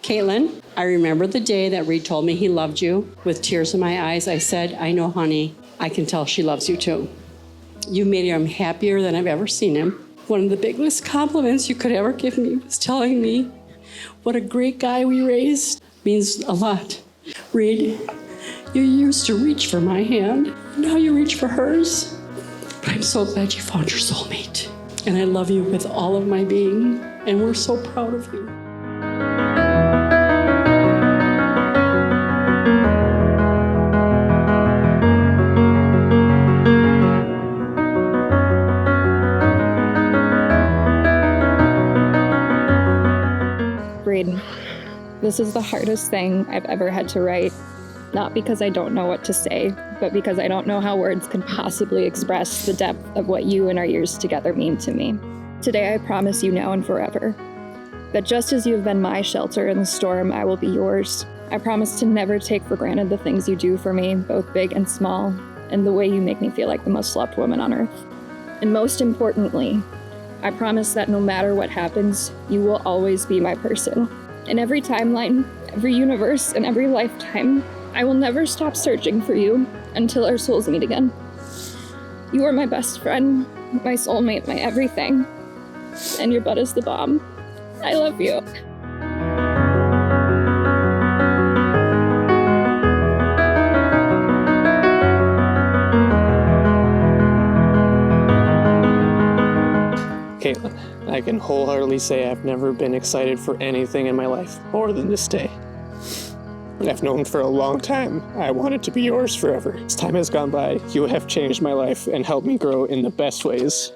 Kaitlynn, I remember the day that Reed told me he loved you. With tears in my eyes, I said, I know, honey, I can tell she loves you too. You made him happier than I've ever seen him. One of the biggest compliments you could ever give me was telling me what a great guy we raised. Means a lot. Reed, you used to reach for my hand. Now you reach for hers. But I'm so glad you found your soulmate. And I love you with all of my being. And we're so proud of you. Reed, this is the hardest thing I've ever had to write. Not because I don't know what to say, but because I don't know how words can possibly express the depth of what you and our years together mean to me. Today I promise you now and forever that just as you have been my shelter in the storm, I will be yours. I promise to never take for granted the things you do for me, both big and small, and the way you make me feel like the most loved woman on earth. And most importantly, I promise that no matter what happens, you will always be my person. In every timeline, every universe, and every lifetime, I will never stop searching for you until our souls meet again. You are my best friend, my soulmate, my everything. And your butt is the bomb. I love you. Kaitlynn, I can wholeheartedly say I've never been excited for anything in my life more than this day. And I've known for a long time I wanted to be yours forever. As time has gone by, you have changed my life and helped me grow in the best ways.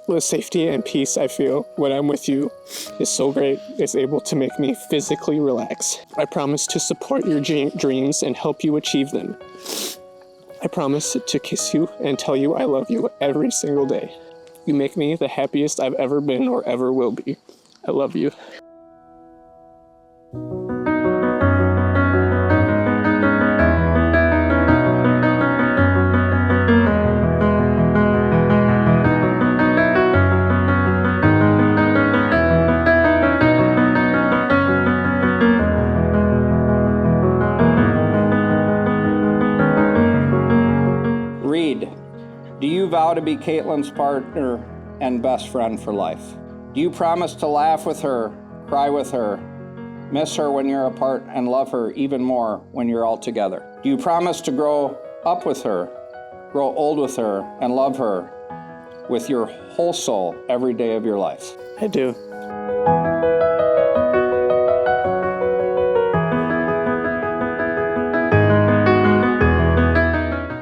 The safety and peace I feel when I'm with you is so great. It's able to make me physically relax. I promise to support your dreams and help you achieve them. I promise to kiss you and tell you I love you every single day. You make me the happiest I've ever been or ever will be. I love you. Reed, do you vow to be Kaitlynn's partner and best friend for life? Do you promise to laugh with her, cry with her, miss her when you're apart, and love her even more when you're all together? Do you promise to grow up with her, grow old with her, and love her with your whole soul every day of your life? I do.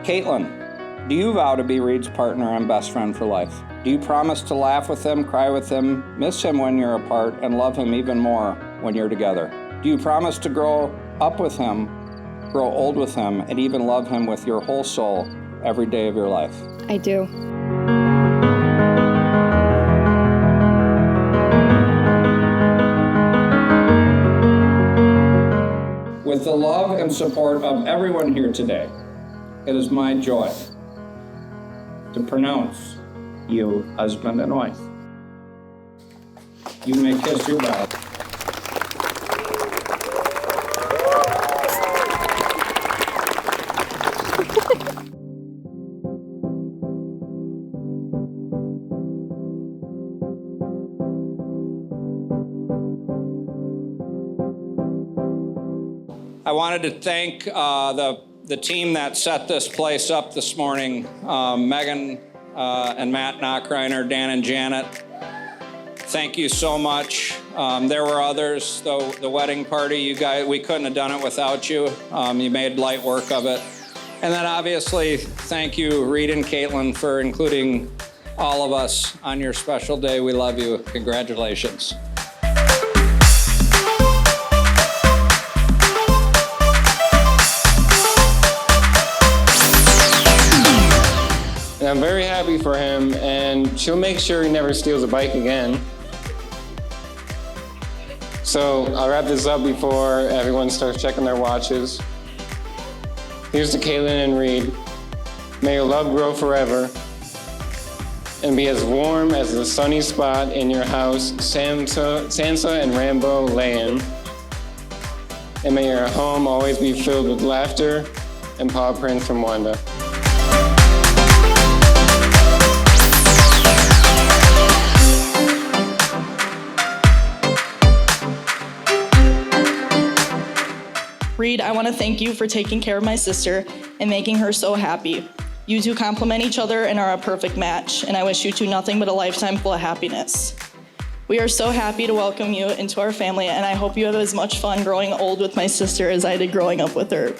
Kaitlynn, do you vow to be Reed's partner and best friend for life? Do you promise to laugh with him, cry with him, miss him when you're apart, and love him even more when you're together? Do you promise to grow up with him, grow old with him, and even love him with your whole soul every day of your life? I do. With the love and support of everyone here today, it is my joy to pronounce you husband and wife. You may kiss your bride. I wanted to thank the team that set this place up this morning, Megan and Matt Knockreiner, Dan and Janet. Thank you so much. There were others, though the wedding party, you guys, we couldn't have done it without you. You made light work of it. And then obviously, thank you, Reed and Kaitlynn, for including all of us on your special day. We love you. Congratulations. And I'm very happy for him, and she'll make sure he never steals a bike again. So I'll wrap this up before everyone starts checking their watches. Here's to Kaitlynn and Reed. May your love grow forever and be as warm as the sunny spot in your house Sansa and Rambo Land. and may your home always be filled with laughter and paw prints from Wanda. Reed, I want to thank you for taking care of my sister and making her so happy. You two complement each other and are a perfect match, and I wish you two nothing but a lifetime full of happiness. We are so happy to welcome you into our family, and I hope you have as much fun growing old with my sister as I did growing up with her.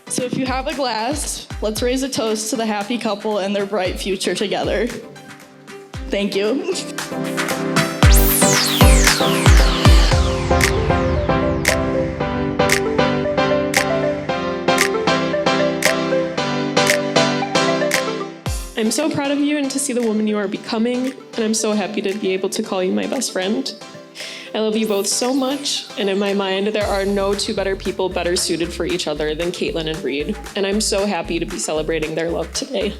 So if you have a glass, let's raise a toast to the happy couple and their bright future together. Thank you. I'm so proud of you and to see the woman you are becoming, and I'm so happy to be able to call you my best friend. I love you both so much, and in my mind, there are no two better people better suited for each other than Kaitlynn and Reed, and I'm so happy to be celebrating their love today.